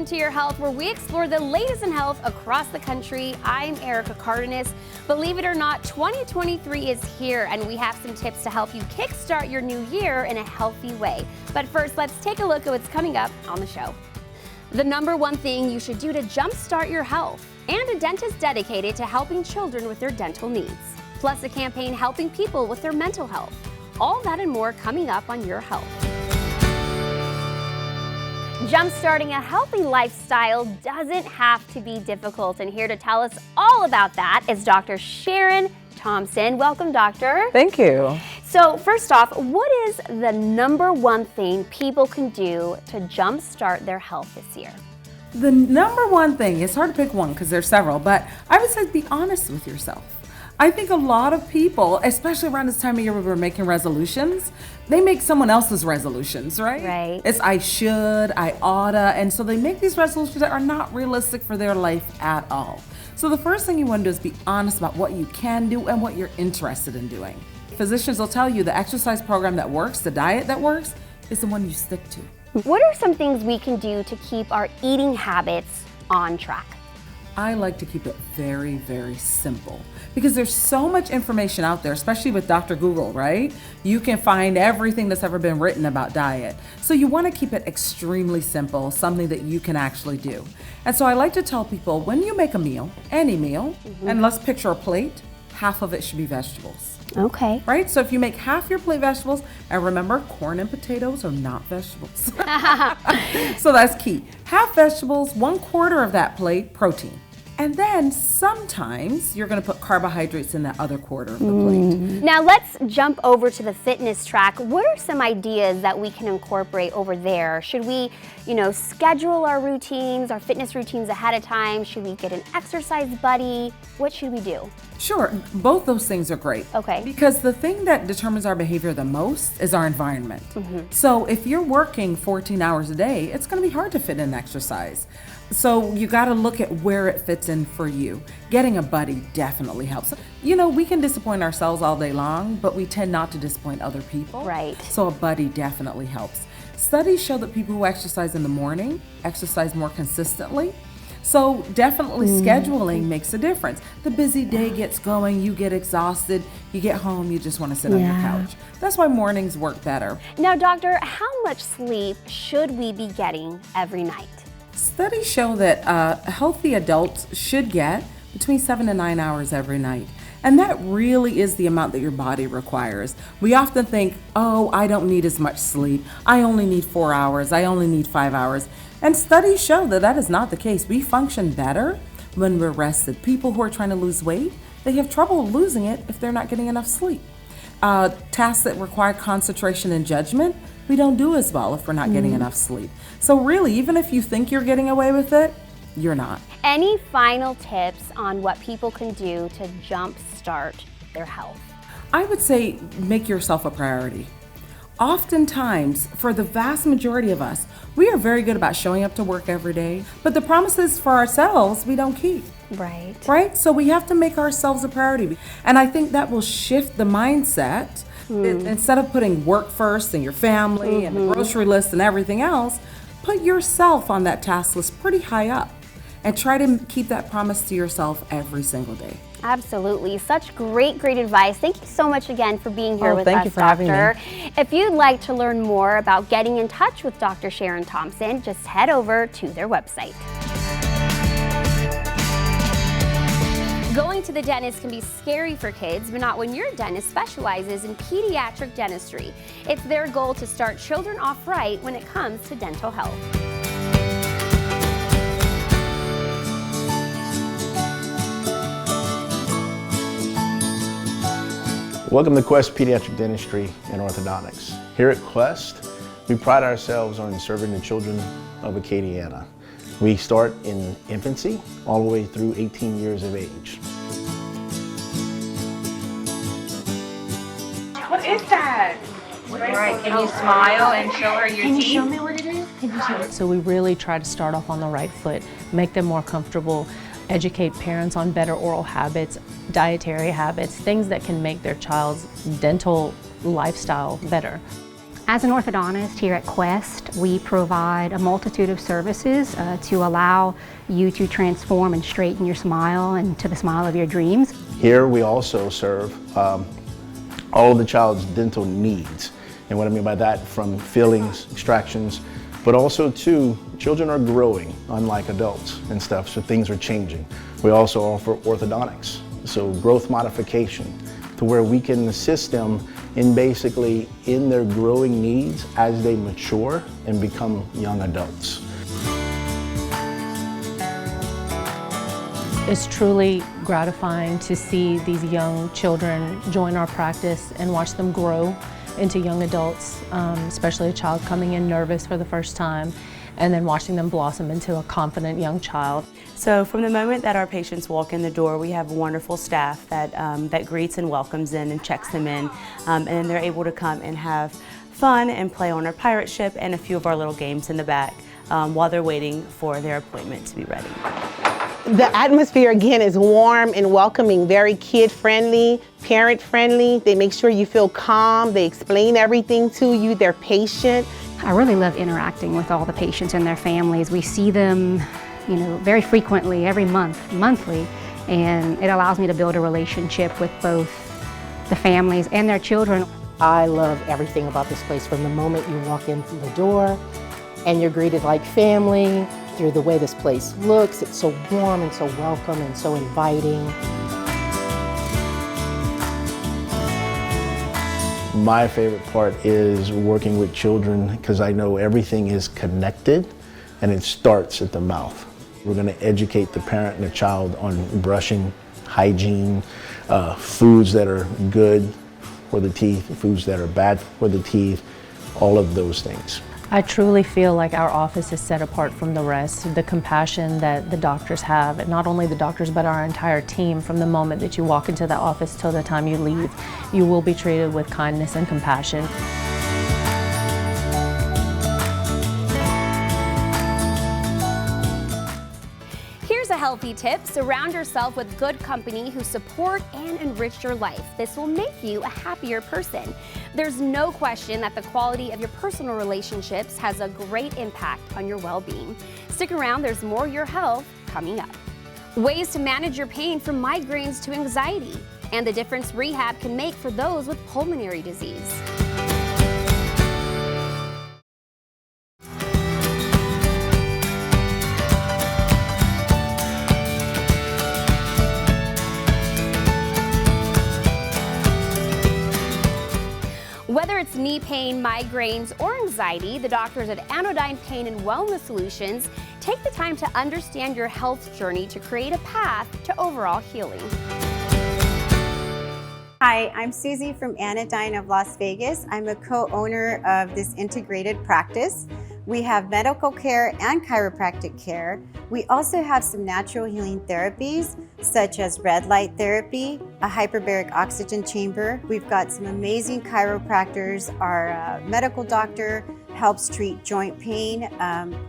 To Your Health, where we explore the latest in health across the country. I'm Erica Cardenas. Believe it or not, 2023 is here, and we have some tips to help you kickstart your new year in a healthy way. But first, let's take a look at what's coming up on the show. The number one thing you should do to jumpstart your health, and a dentist dedicated to helping children with their dental needs. Plus a campaign helping people with their mental health. All that and more coming up on Your Health. Jumpstarting a healthy lifestyle doesn't have to be difficult, and here to tell us all about that is Dr. Sharon Thompson. Welcome, doctor. Thank you. So first off, what is the number one thing people can do to jumpstart their health this year? The number one thing, it's hard to pick one because there's several, but I would say be honest with yourself. I think a lot of people, especially around this time of year where we're making resolutions, they make someone else's resolutions, right? Right. It's I should, I oughta, and so they make these resolutions that are not realistic for their life at all. So the first thing you want to do is be honest about what you can do and what you're interested in doing. Physicians will tell you the exercise program that works, the diet that works, is the one you stick to. What are some things we can do to keep our eating habits on track? I like to keep it very, very simple because there's so much information out there, especially with Dr. Google, right? You can find everything that's ever been written about diet. So you want to keep it extremely simple, something that you can actually do. And so I like to tell people when you make a meal, any meal, and let's picture a plate, half of it should be vegetables. Okay. Right? So if you make half your plate vegetables, and remember, corn and potatoes are not vegetables. So that's key. Half vegetables, 1/4 of that plate, protein. And then sometimes you're going to put carbohydrates in that other quarter of the plate. Now let's jump over to the fitness track. What are some ideas that we can incorporate over there? Should we, schedule our routines, our fitness routines ahead of time? Should we get an exercise buddy? What should we do? Sure, both those things are great. Okay. Because the thing that determines our behavior the most is our environment. So if you're working 14 hours a day, it's going to be hard to fit in exercise. So you got to look at where it fits in for you. Getting a buddy definitely helps. We can disappoint ourselves all day long, but we tend not to disappoint other people. Right. So a buddy definitely helps. Studies show that people who exercise in the morning exercise more consistently. So definitely scheduling makes a difference. The busy day gets going, you get exhausted, you get home, you just want to sit on your couch. That's why mornings work better. Now, doctor, how much sleep should we be getting every night? Studies show that healthy adults should get between 7 to 9 hours every night. And that really is the amount that your body requires. We often think, oh, I don't need as much sleep. I only need 4 hours. I only need 5 hours. And studies show that that is not the case. We function better when we're rested. People who are trying to lose weight, they have trouble losing it if they're not getting enough sleep. Tasks that require concentration and judgment, we don't do as well if we're not getting enough sleep. So really, even if you think you're getting away with it, you're not. Any final tips on what people can do to jumpstart their health? I would say make yourself a priority. Oftentimes, for the vast majority of us, we are very good about showing up to work every day, but the promises for ourselves we don't keep. Right? So we have to make ourselves a priority. And I think that will shift the mindset. Instead of putting work first and your family and the grocery list and everything else, put yourself on that task list pretty high up and try to keep that promise to yourself every single day. Absolutely. Such great advice. Thank you so much again for being here with us, thank you for having me. If you'd like to learn more about getting in touch with Dr. Sharon Thompson, just head over to their website. Going to the dentist can be scary for kids, but not when your dentist specializes in pediatric dentistry. It's their goal to start children off right when it comes to dental health. Welcome to Quest Pediatric Dentistry and Orthodontics. Here at Quest, we pride ourselves on serving the children of Acadiana. We start in infancy all the way through 18 years of age. What is that? Right, can you smile and show her your teeth? Can you show me what it is? Can you show me? So we really try to start off on the right foot, make them more comfortable, educate parents on better oral habits, dietary habits, things that can make their child's dental lifestyle better. As an orthodontist here at Quest, we provide a multitude of services to allow you to transform and straighten your smile into the smile of your dreams. Here we also serve all of the child's dental needs. And what I mean by that, from fillings, extractions, but also too, children are growing unlike adults and stuff, so things are changing. We also offer orthodontics, so growth modification, to where we can assist them in basically in their growing needs as they mature and become young adults. It's truly gratifying to see these young children join our practice and watch them grow into young adults, especially a child coming in nervous for the first time, and then watching them blossom into a confident young child. So from the moment that our patients walk in the door, we have wonderful staff that greets and welcomes in and checks them in, and then they're able to come and have fun and play on our pirate ship and a few of our little games in the back while they're waiting for their appointment to be ready. The atmosphere again is warm and welcoming, very kid-friendly, parent-friendly. They make sure you feel calm, they explain everything to you, they're patient. I really love interacting with all the patients and their families. We see them, very frequently, every month, monthly, and it allows me to build a relationship with both the families and their children. I love everything about this place from the moment you walk in through the door and you're greeted like family, through the way this place looks. It's so warm and so welcome and so inviting. My favorite part is working with children because I know everything is connected and it starts at the mouth. We're going to educate the parent and the child on brushing, hygiene, foods that are good for the teeth, foods that are bad for the teeth, all of those things. I truly feel like our office is set apart from the rest. The compassion that the doctors have, and not only the doctors but our entire team, from the moment that you walk into the office till the time you leave, you will be treated with kindness and compassion. Here's a healthy tip. Surround yourself with good company who support and enrich your life. This will make you a happier person. There's no question that the quality of your personal relationships has a great impact on your well-being. Stick around, there's more Your Health coming up. Ways to manage your pain from migraines to anxiety, and the difference rehab can make for those with pulmonary disease. Whether it's knee pain, migraines, or anxiety, the doctors at Anodyne Pain and Wellness Solutions take the time to understand your health journey to create a path to overall healing. Hi, I'm Susie from Anodyne of Las Vegas. I'm a co-owner of this integrated practice. We have medical care and chiropractic care. We also have some natural healing therapies, such as red light therapy, a hyperbaric oxygen chamber. We've got some amazing chiropractors. Our medical doctor helps treat joint pain.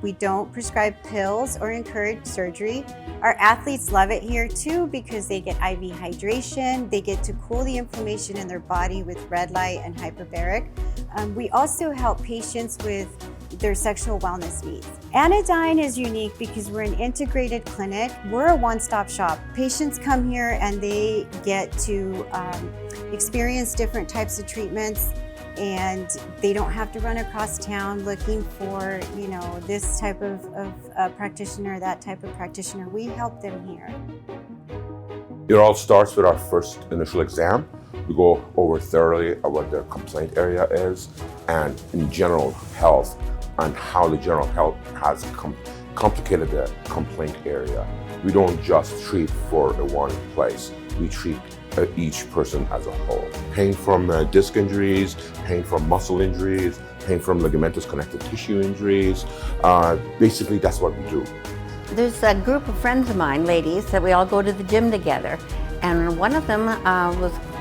We don't prescribe pills or encourage surgery. Our athletes love it here too because they get IV hydration. They get to cool the inflammation in their body with red light and hyperbaric. We also help patients with their sexual wellness needs. Anodyne is unique because we're an integrated clinic. We're a one-stop shop. Patients come here and they get to experience different types of treatments, and they don't have to run across town looking for, this type of practitioner, that type of practitioner. We help them here. It all starts with our first initial exam. We go over thoroughly what their complaint area is and in general health and how the general health has complicated the complaint area. We don't just treat for one place. We treat each person as a whole. Pain from disc injuries, pain from muscle injuries, pain from ligamentous connective tissue injuries. Basically, that's what we do. There's a group of friends of mine, ladies, that we all go to the gym together. And one of them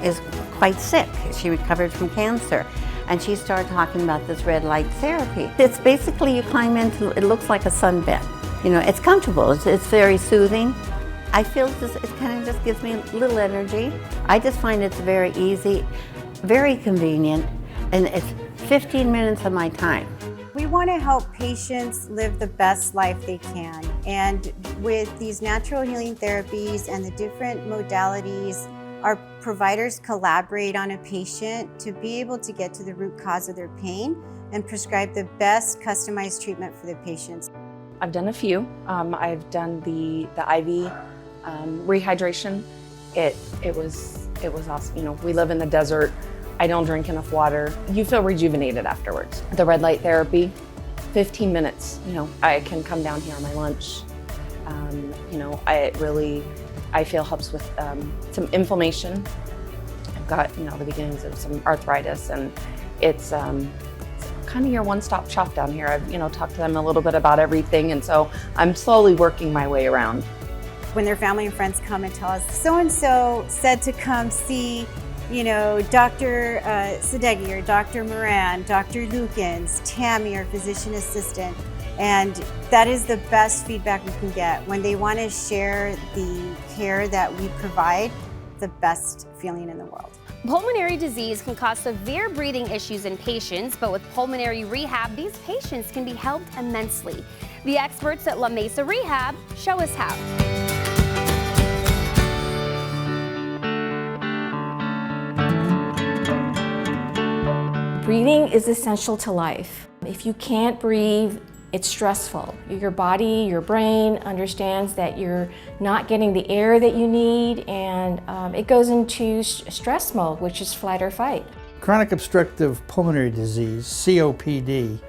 is quite sick. She recovered from cancer. And she started talking about this red light therapy. It's basically you climb into, it looks like a sunbed. It's comfortable, it's very soothing. I feel it kind of just gives me a little energy. I just find it's very easy, very convenient, and it's 15 minutes of my time. We want to help patients live the best life they can. And with these natural healing therapies and the different modalities, our providers collaborate on a patient to be able to get to the root cause of their pain and prescribe the best customized treatment for the patients. I've done a few. I've done the IV rehydration. It was awesome. You know, we live in the desert. I don't drink enough water. You feel rejuvenated afterwards. The red light therapy, 15 minutes. You know, I can come down here on my lunch. You know, I feel helps with some inflammation. I've got, you know, the beginnings of some arthritis, and it's kind of your one-stop shop down here. I've, you know, talked to them a little bit about everything, and so I'm slowly working my way around. When their family and friends come and tell us, so-and-so said to come see, you know, Dr. Sadeghi or Dr. Moran, Dr. Lukens, Tammy, our physician assistant. And that is the best feedback we can get when they want to share the care that we provide, the best feeling in the world. Pulmonary disease can cause severe breathing issues in patients, but with pulmonary rehab, these patients can be helped immensely. The experts at La Mesa Rehab show us how. Breathing is essential to life. If you can't breathe, it's stressful. Your body, your brain understands that you're not getting the air that you need, and it goes into stress mode, which is flight or fight. Chronic obstructive pulmonary disease, COPD,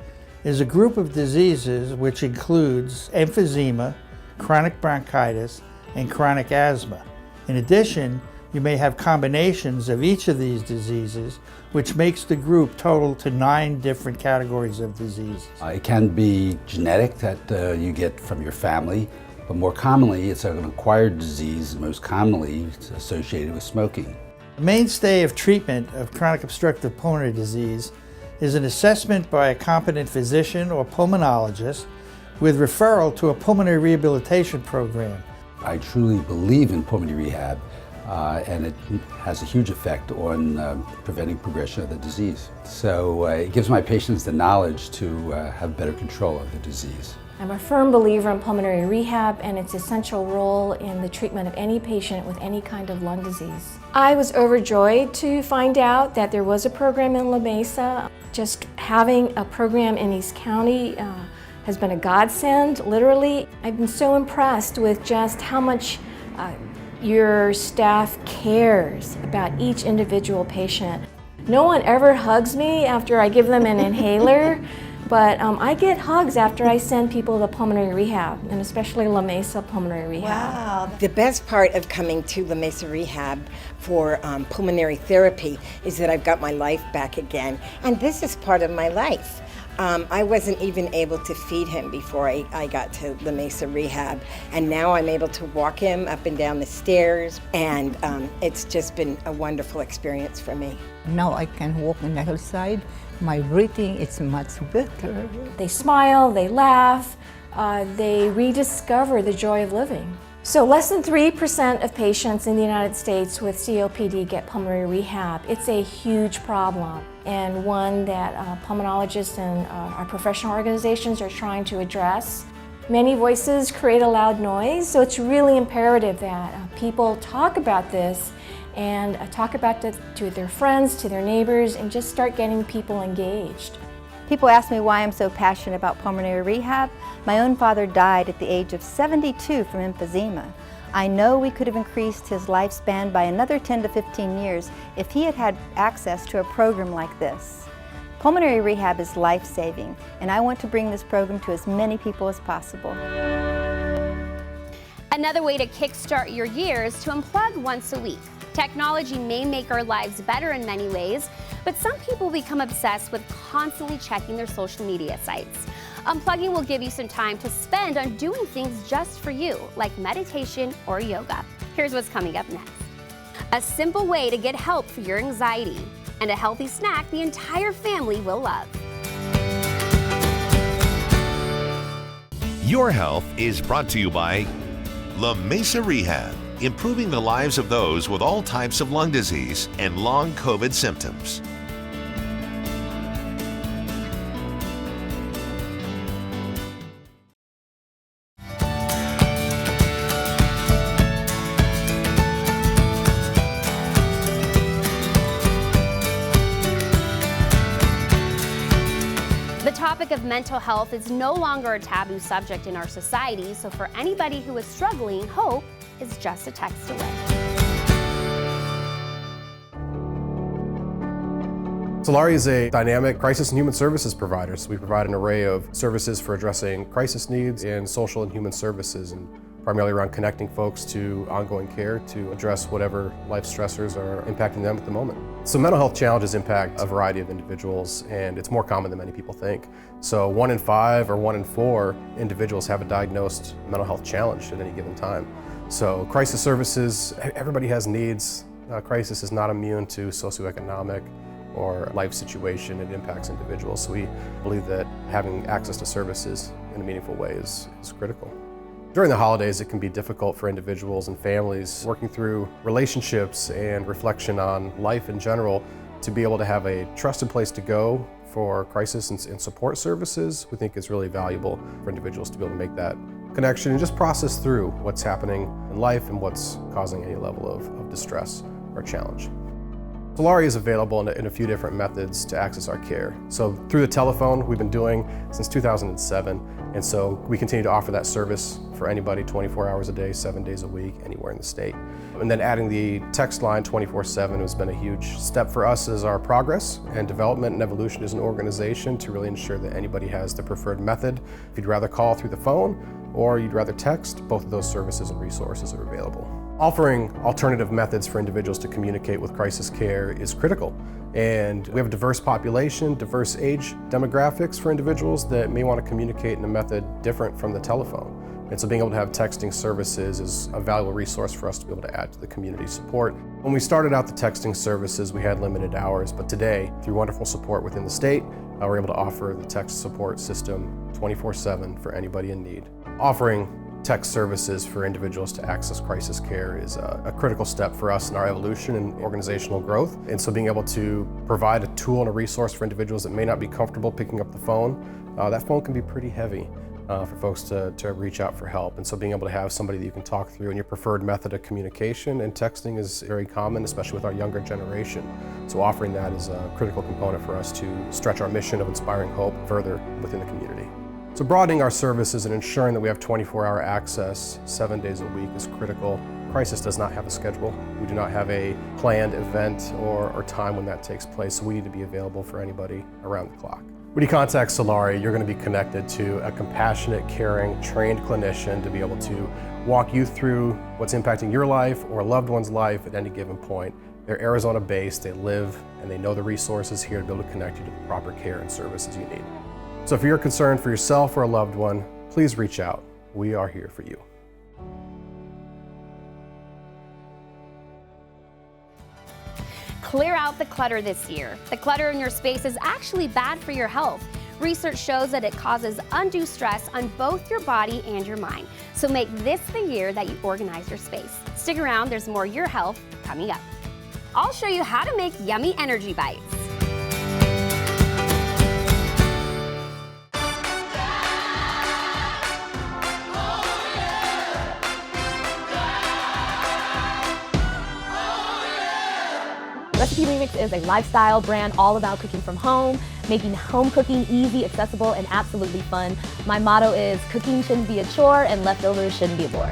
is a group of diseases which includes emphysema, chronic bronchitis, and chronic asthma. In addition, you may have combinations of each of these diseases, which makes the group total to 9 different categories of diseases. It can be genetic that you get from your family, but more commonly it's an acquired disease, most commonly it's associated with smoking. The mainstay of treatment of chronic obstructive pulmonary disease is an assessment by a competent physician or pulmonologist with referral to a pulmonary rehabilitation program. I truly believe in pulmonary rehab. And it has a huge effect on preventing progression of the disease. So it gives my patients the knowledge to have better control of the disease. I'm a firm believer in pulmonary rehab and its essential role in the treatment of any patient with any kind of lung disease. I was overjoyed to find out that there was a program in La Mesa. Just having a program in East County has been a godsend, literally. I've been so impressed with just how much your staff cares about each individual patient. No one ever hugs me after I give them an inhaler, but I get hugs after I send people to pulmonary rehab, and especially La Mesa Pulmonary Rehab. Wow. The best part of coming to La Mesa Rehab for pulmonary therapy is that I've got my life back again, and this is part of my life. I wasn't even able to feed him before I got to La Mesa Rehab, and now I'm able to walk him up and down the stairs, and it's just been a wonderful experience for me. Now I can walk on the hillside. My breathing is much better. They smile, they laugh, they rediscover the joy of living. So less than 3% of patients in the United States with COPD get pulmonary rehab. It's a huge problem, and one that pulmonologists and our professional organizations are trying to address. Many voices create a loud noise, so it's really imperative that people talk about this and talk about it to their friends, to their neighbors, and just start getting people engaged. People ask me why I'm so passionate about pulmonary rehab. My own father died at the age of 72 from emphysema. I know we could have increased his lifespan by another 10 to 15 years if he had had access to a program like this. Pulmonary rehab is life-saving, and I want to bring this program to as many people as possible. Another way to kickstart your year is to unplug once a week. Technology may make our lives better in many ways, but some people become obsessed with constantly checking their social media sites. Unplugging will give you some time to spend on doing things just for you, like meditation or yoga. Here's what's coming up next. A simple way to get help for your anxiety, and a healthy snack the entire family will love. Your health is brought to you by La Mesa Rehab, improving the lives of those with all types of lung disease and long COVID symptoms. topic of mental health is no longer a taboo subject in our society, so for anybody who is struggling, hope is just a text away. Solari is a dynamic crisis and human services provider. So we provide an array of services for addressing crisis needs and social and human services, and primarily around connecting folks to ongoing care to address whatever life stressors are impacting them at the moment. So mental health challenges impact a variety of individuals, and it's more common than many people think. So 1 in 5 or 1 in 4 individuals have a diagnosed mental health challenge at any given time. So crisis services, everybody has needs. Crisis is not immune to socioeconomic or life situation. It impacts individuals. So we believe that having access to services in a meaningful way is critical. During the holidays, it can be difficult for individuals and families working through relationships and reflection on life in general to be able to have a trusted place to go for crisis and support services. We think it's really valuable for individuals to be able to make that connection and just process through what's happening in life and what's causing any level of distress or challenge. Solari is available in a few different methods to access our care. So through the telephone, we've been doing since 2007, and so we continue to offer that service for anybody 24 hours a day, 7 days a week, anywhere in the state. And then adding the text line 24/7 has been a huge step for us as our progress and development and evolution as an organization to really ensure that anybody has the preferred method. If you'd rather call through the phone or you'd rather text, both of those services and resources are available. Offering alternative methods for individuals to communicate with crisis care is critical. And we have a diverse population, diverse age demographics for individuals that may want to communicate in a method different from the telephone. And so being able to have texting services is a valuable resource for us to be able to add to the community support. When we started out the texting services, we had limited hours, but today, through wonderful support within the state, we're able to offer the text support system 24/7 for anybody in need. Offering text services for individuals to access crisis care is a critical step for us in our evolution and organizational growth. And so being able to provide a tool and a resource for individuals that may not be comfortable picking up the phone, that phone can be pretty heavy for folks to reach out for help. And so being able to have somebody that you can talk through and your preferred method of communication, and texting is very common, especially with our younger generation. So offering that is a critical component for us to stretch our mission of inspiring hope further within the community. So broadening our services and ensuring that we have 24-hour access 7 days a week is critical. Crisis does not have a schedule. We do not have a planned event or time when that takes place, so we need to be available for anybody around the clock. When you contact Solari, you're going to be connected to a compassionate, caring, trained clinician to be able to walk you through what's impacting your life or a loved one's life at any given point. They're Arizona-based, they live, and they know the resources here to be able to connect you to the proper care and services you need. So if you're concerned for yourself or a loved one, please reach out. We are here for you. Clear out the clutter this year. The clutter in your space is actually bad for your health. Research shows that it causes undue stress on both your body and your mind. So make this the year that you organize your space. Stick around, there's more Your Health coming up. I'll show you how to make yummy energy bites. Recipe Remix is a lifestyle brand all about cooking from home, making home cooking easy, accessible, and absolutely fun. My motto is cooking shouldn't be a chore and leftovers shouldn't be a bore.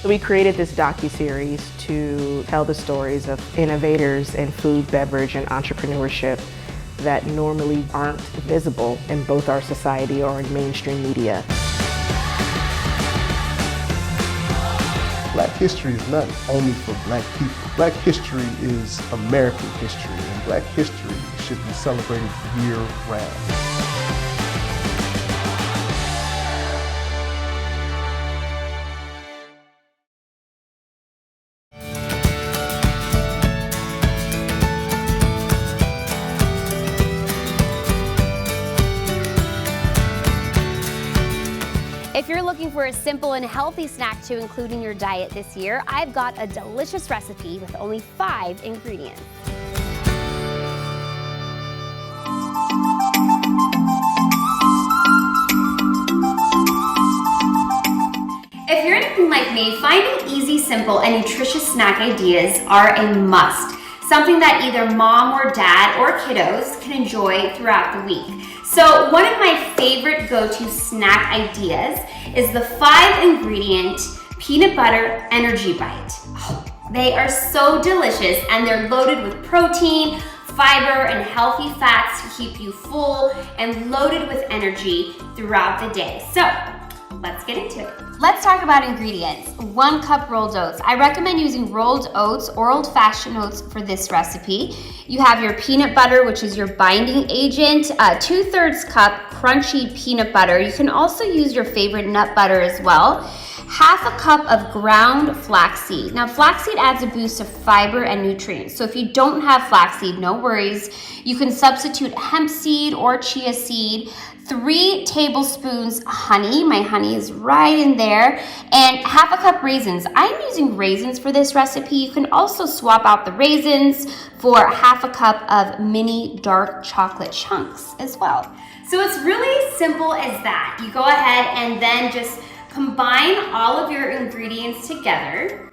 So we created this docuseries to tell the stories of innovators in food, beverage, and entrepreneurship that normally aren't visible in both our society or in mainstream media. Black history is not only for Black people. Black history is American history, and Black history should be celebrated year-round. If you're looking for a simple and healthy snack to include in your diet this year, I've got a delicious recipe with only 5 ingredients. If you're anything like like me, finding easy, simple, and nutritious snack ideas are a must. Something that either mom or dad or kiddos can enjoy throughout the week. So one of my favorite go-to snack ideas is the 5-ingredient peanut butter energy bite. Oh, they are so delicious and they're loaded with protein, fiber, and healthy fats to keep you full and loaded with energy throughout the day. So let's get into it. Let's talk about ingredients. 1 cup rolled oats. I recommend using rolled oats or old-fashioned oats for this recipe. You have your peanut butter, which is your binding agent, 2/3 cup crunchy peanut butter. You can also use your favorite nut butter as well. 1/2 cup of ground flaxseed. Now flaxseed adds a boost of fiber and nutrients. So if you don't have flaxseed, no worries. You can substitute hemp seed or chia seed. 3 tablespoons honey. My honey is right in there. And 1/2 cup raisins. I'm using raisins for this recipe. You can also swap out the raisins for 1/2 cup of mini dark chocolate chunks as well. So it's really simple as that. You go ahead and then just combine all of your ingredients together.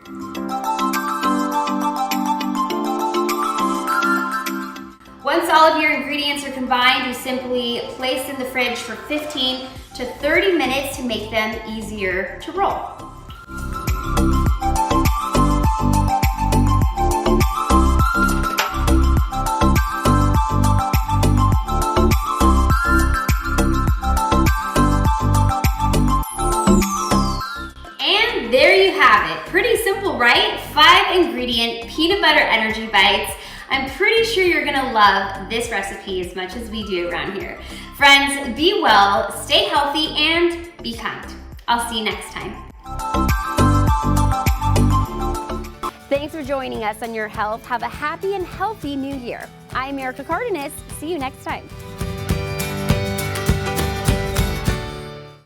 Once all of your ingredients are combined, you simply place in the fridge for 15 to 30 minutes to make them easier to roll. And there you have it. Pretty simple, right? 5-ingredient peanut butter energy bites. I'm pretty sure you're gonna love this recipe as much as we do around here. Friends, be well, stay healthy, and be kind. I'll see you next time. Thanks for joining us on Your Health. Have a happy and healthy new year. I'm Erica Cardenas. See you next time.